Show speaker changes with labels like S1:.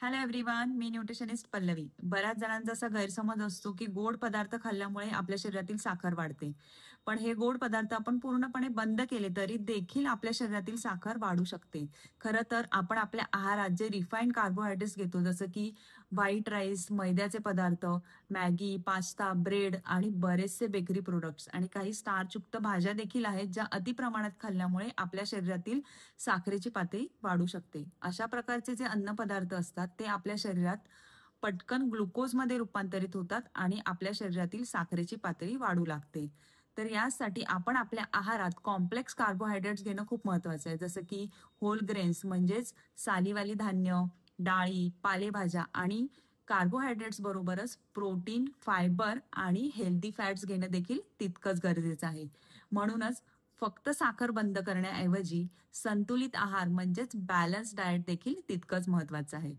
S1: Hello everyone, मी nutritionist Pallavi. बऱ्याच जणांचा असा गैरसमज असतो की गोड पदार्थ खाल्ल्यामुळे आपल्या शरीरातील साखर वाढते. पण हे गोड पदार्थ आपण पूर्णपणे बंद केले तरी देखील आपल्या शरीरातील साखर वाढू शकते. खरं तर आपण आपल्या आहारात जे रिफाईंड कार्बोहायड्रेट्स घेतो, जसं की व्हाईट राईस, मैद्याचे पदार्थ, मॅगी, पास्ता, ब्रेड आणि बरेचसे बेकरी प्रोडक्ट्स आणि काही स्टार्चयुक्त भाज्या देखील आहेत, ज्या अतिप्रमाणात खाल्ल्यामुळे आपल्या शरीरातील साखरेची पातळी वाढू शकते. अशा प्रकारचे जे अन्नपदार्थ असतात ते आपल्या शरीरात पटकन ग्लुकोजमध्ये रूपांतरित होतात आणि आपल्या शरीरातील साखरेची पातळी वाढू लागते. तर यासाठी आपण आपल्या आहारात कॉम्प्लेक्स कार्बोहायड्रेट्स घेणं खूप महत्वाचं आहे. जसं की होल ग्रेन्स म्हणजेच सालीवाली धान्य, डाळी, पालेभाज्या आणि कार्बोहायड्रेट्स बरोबरच प्रोटीन, फायबर आणि हेल्दी फॅट्स घेणं देखील तितकंच गरजेचं आहे. म्हणूनच फक्त साखर बंद करण्याऐवजी संतुलित आहार म्हणजेच बॅलन्स डाएट देखील तितकंच महत्वाचं आहे.